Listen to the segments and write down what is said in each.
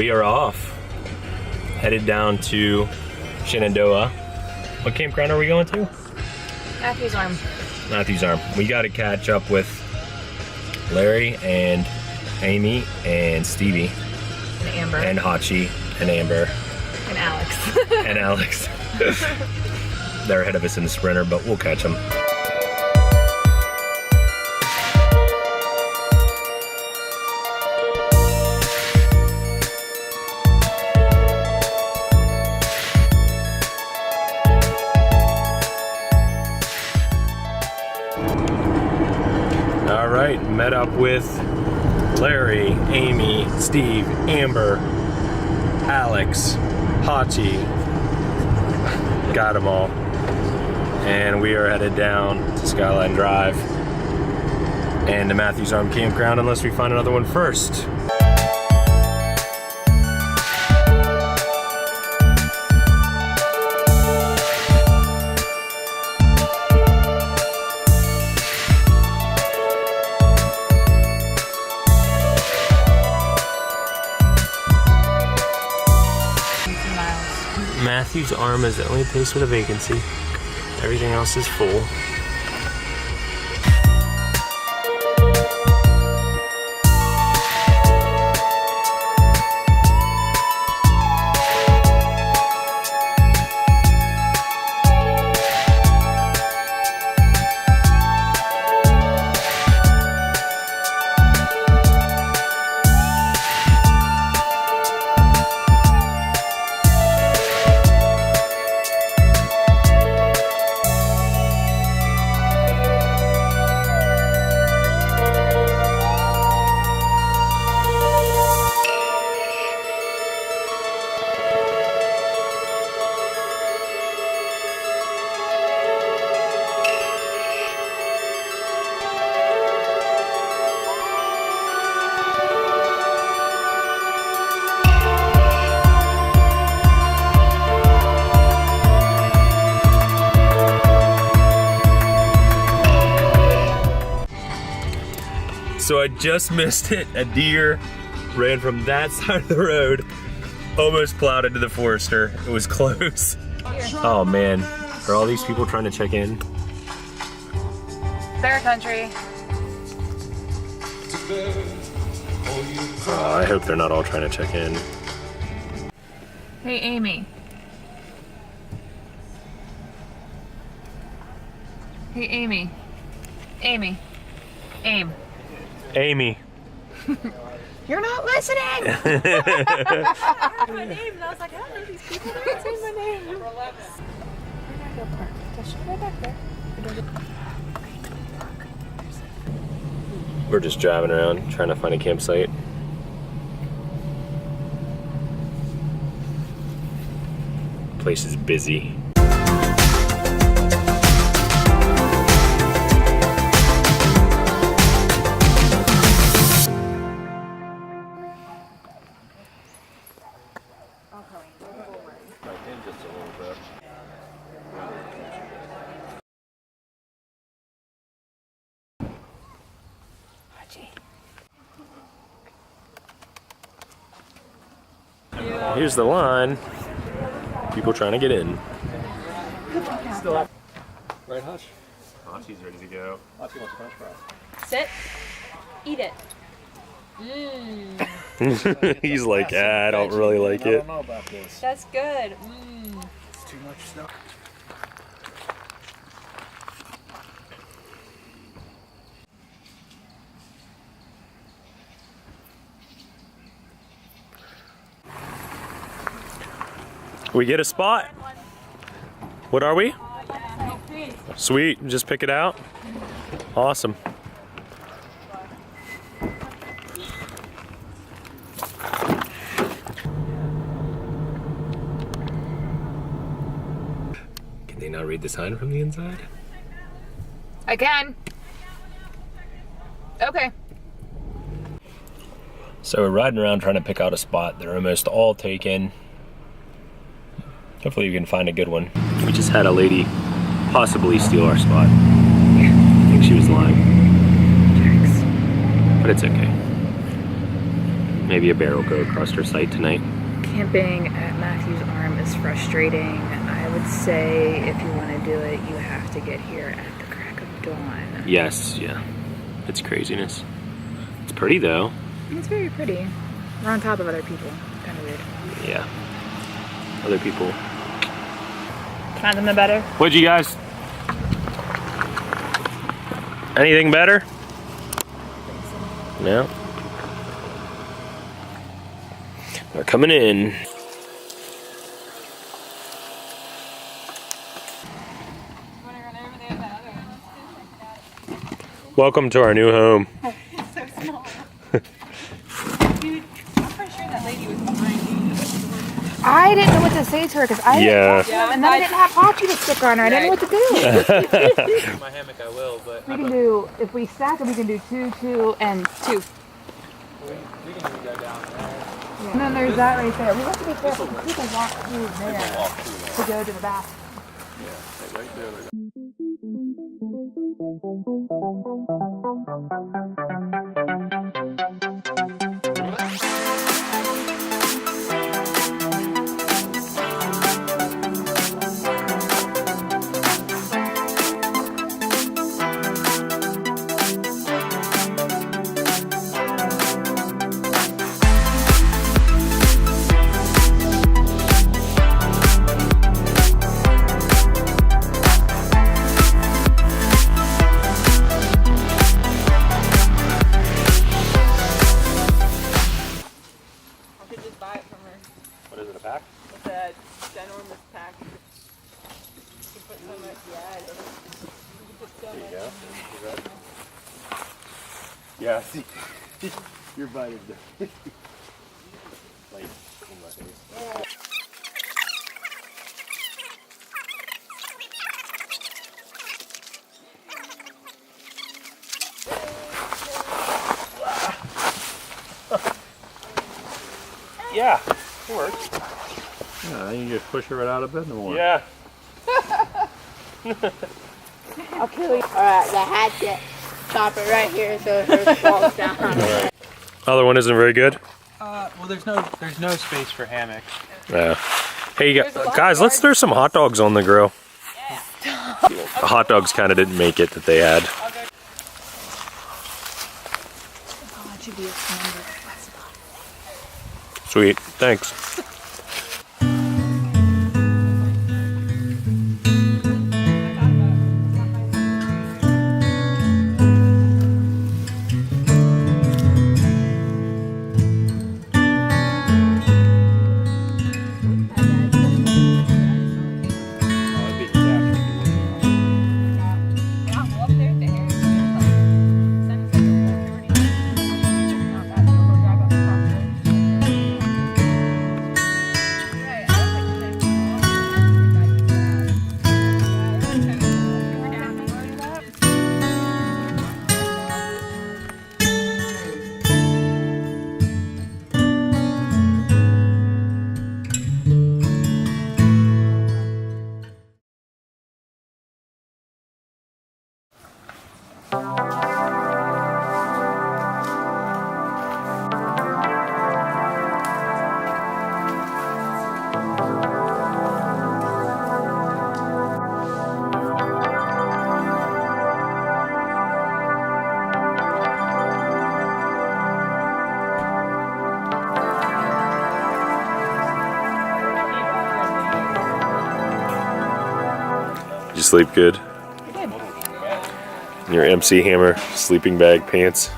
We are off. Headed down to Shenandoah. What campground are we going to? Matthews Arm. Matthews Arm. We got to catch up with Larry and Amy and Stevie. And Amber. And Hachi and Amber. And Alex. And Alex. They're ahead of us in the sprinter, but we'll catch them. All right, met up with Larry, Amy, Steve, Amber, Alex, Hachi. Got them all. And we are headed down to Skyline Drive and to Matthews Arm Campground unless we find another one first. Matthews Arm is the only place with a vacancy. Everything else is full. So I just missed it. A deer ran from that side of the road, almost plowed into the Forester. It was close. Oh man, are all these people trying to check in? Bear country. Oh, I hope they're not all trying to check in. Hey, Amy. Hey, Amy. Amy. Aim. Amy. You're not listening! I heard my name and I was like, I don't know these people. They're not saying my name. Relax. Where did I go park? That's right back there. We're just driving around trying to find a campsite. Place is busy. Here's the line. People trying to get in. Still up. Right, Hutch? Hachi's ready to go. Hachi wants a french fry. Sit. Eat it. Mmm. He's like, I don't really like it. I don't know about this. That's good. Mmm. It's too much stuff. We get a spot. What are we? Sweet, just pick it out. Awesome. Can they not read the sign from the inside? I can. Okay. So we're riding around trying to pick out a spot. They're almost all taken. Hopefully we can find a good one. We just had a lady possibly steal our spot. I think she was lying. But it's okay. Maybe a bear will go across our site tonight. Camping at Matthews Arm is frustrating. I would say if you want to do it, you have to get here at the crack of dawn. Yes, yeah. It's craziness. It's pretty though. It's very pretty. We're on top of other people. Kind of weird. Yeah. Other people. Find them better? What'd you guys? Anything better? No. They're coming in. Welcome to our new home. It's so small. Dude, I'm pretty sure that lady was behind me. I didn't know what to say to her because I didn't and then I didn't have Hachi to stick on her. I didn't know what to do. My hammock I will, but We can do, if we stack it, we can do 2, 2, and 2. we can go down there. Yeah. And then there's that right there. We have to be careful because people walk through there to go to the bathroom. Yeah, right there. What is it, a pack? It's a ginormous pack. You can put so much, you can put so There you much. go. Yeah, see, your bite is the like in my face. Yeah, it works. Yeah, you just push her right out of bed no more. Yeah. I'll kill you. Alright, the hatchet. Stop it right here so her falls down. Other one isn't very good. Well, there's no space for hammocks. Yeah. Hey guys, let's throw some hot dogs on the grill. The hot dogs kind of didn't make it that they had. Oh, it should be a number. Sweet, thanks. Did you sleep good? I did. In your MC Hammer sleeping bag pants.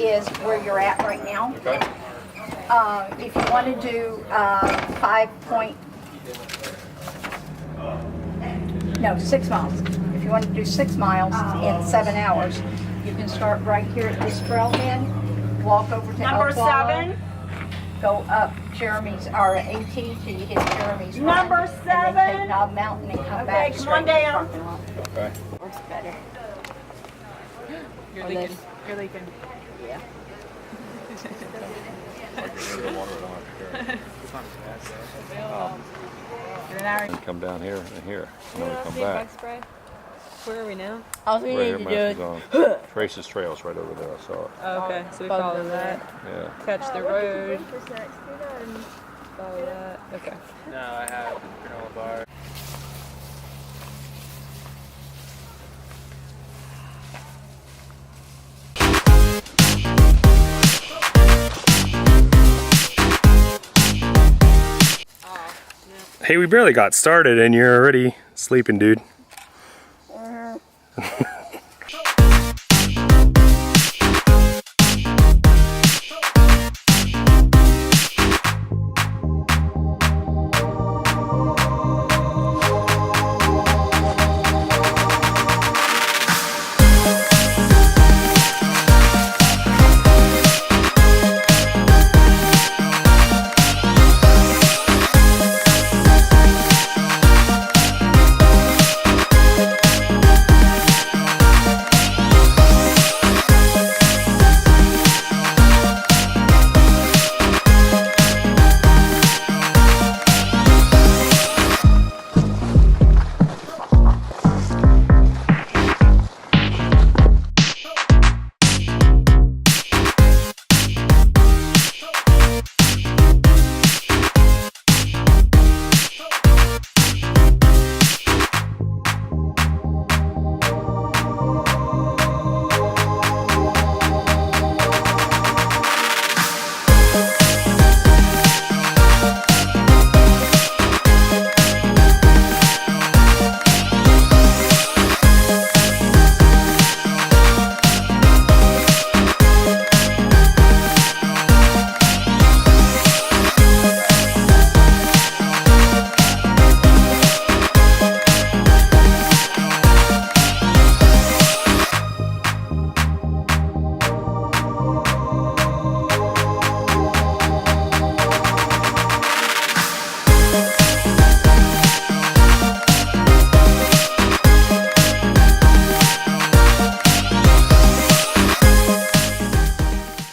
is where you're at right now. Okay. If you want to do 6 miles. If you want to do 6 miles in 7 hours, you can start right here at this trailhead, walk over to Number El Cualo, 7. go up Jeremy's or AT till you hit Jeremy's Run, Number and then 7. take Knob Mountain and come Okay, back come straight on to the down. parking lot. Okay. Works better. You're leaking. You're leaking. Yeah. And come down here and here, and then we come back. Where are we now? All we Right need here, to do Matthews is Arm. Traces Trails right over there. I saw it. Oh, okay, so we follow that. Yeah. Catch the road. Follow that. Okay. No, I have granola bar. Hey, we barely got started and you're already sleeping, dude.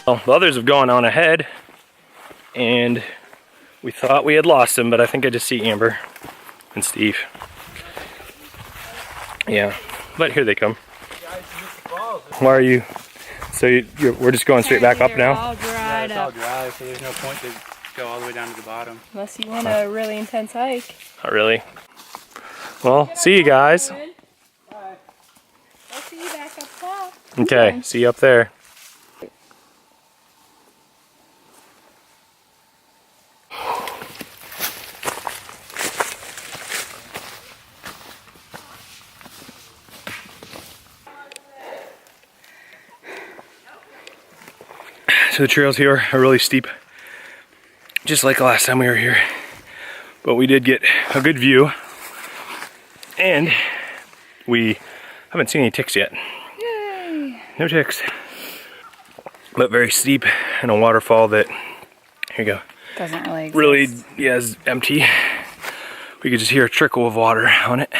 Well, the others have gone on ahead and we thought we had lost them, but I think I just see Amber and Steve. Yeah, but here they come. Why are you? So we're just going straight back up now? all dried It's all up. dry, so there's no point to go all the way down to the bottom. Unless you want a really intense hike. Not really. Well, see you guys. I'll see you back up top. Okay, see you up there. So the trails here are really steep, just like the last time we were here. But we did get a good view, and we haven't seen any ticks yet. Yay! No ticks. But very steep, and a waterfall that, here you go, Doesn't really exist. really, yeah, is empty. We could just hear a trickle of water on it.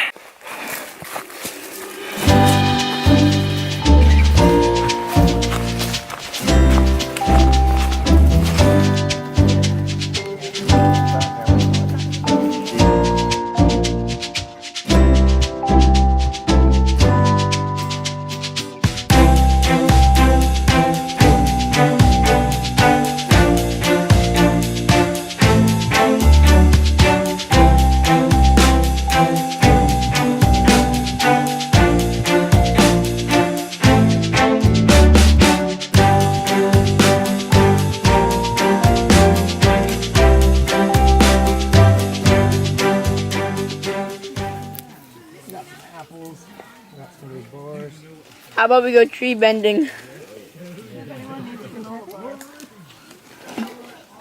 How about we go tree bending?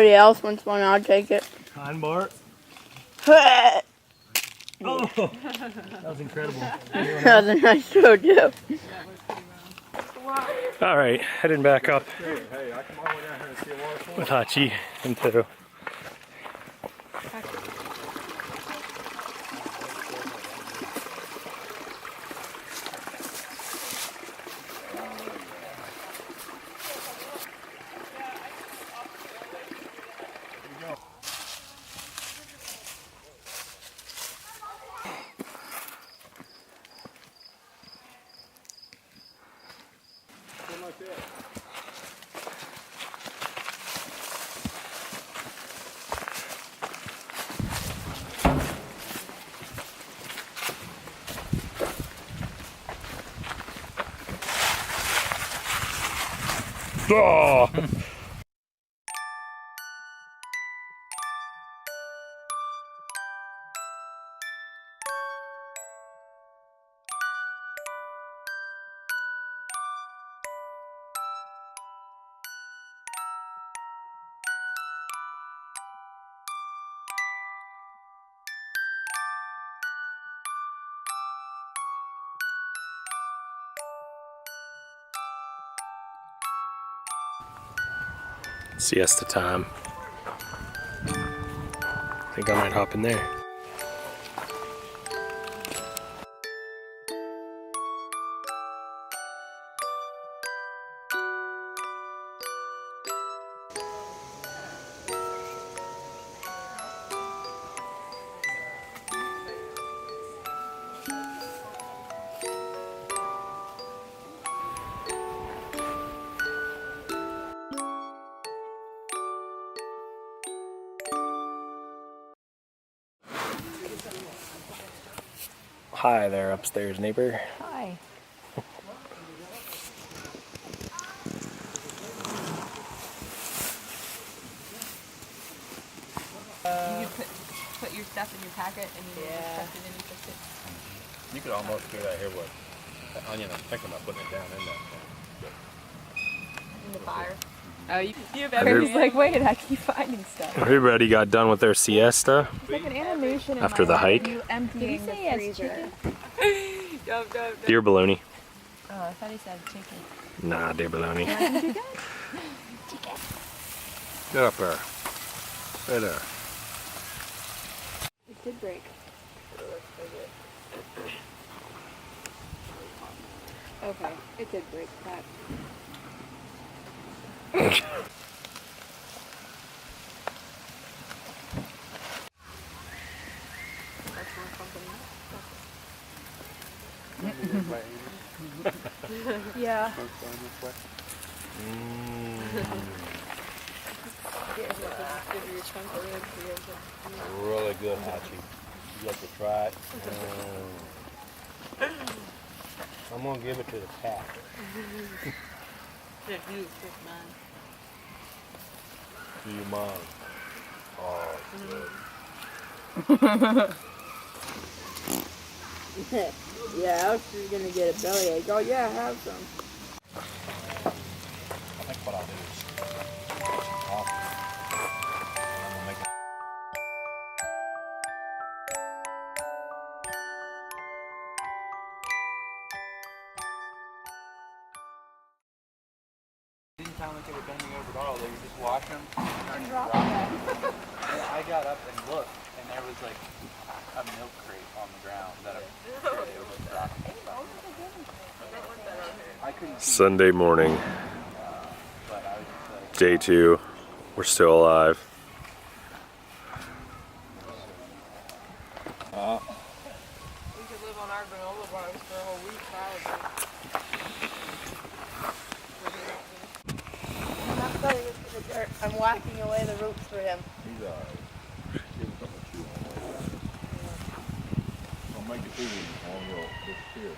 Somebody else wants one, I'll take it. Kind Bart. Oh, that was incredible. That was a nice throw, too. All right, heading back up with Hachi into oh. Siesta time. I think I might hop in there. Hi there, upstairs neighbor. Hi. You put your stuff in your packet and you just tuck it in and fix it. You could almost do that here with the onion. I'm thinking about putting it down in that. In the fire. Oh, you have Everybody's like, wait, I keep finding stuff. Everybody got done with their siesta It's like an animation in after my the head. hike. You emptying the freezer. Deer baloney. Oh, I thought he said chicken. Nah, deer baloney. Get up there. Stay there. It did break. Okay, it did break. That. Yeah. Really good, Hachi. You have to try it. I'm gonna give it to the cat. Do you mind? Oh, it's good. Yeah, I was just gonna get a bellyache. Oh, yeah, have some. I think what I'll do is off. I'm gonna make it. Didn't sound like they were bending over at all. They were just washing them and dropping them. I got up and looked, and there was like a milk crate on the ground that they were dropping. I couldn't see, Sunday morning, but I was just like, day 2. We're still alive. We could live on our granola bars for a whole week, probably. I'm not cutting it to the dirt. I'm whacking away the roots for him. He's alright. Give him something to chew on. Don't make it too easy. I won't go disappear.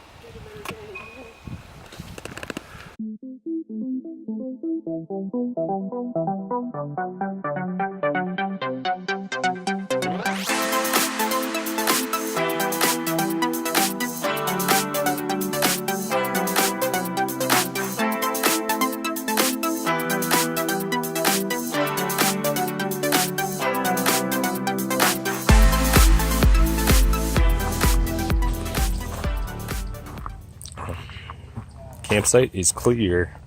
campsite is clear.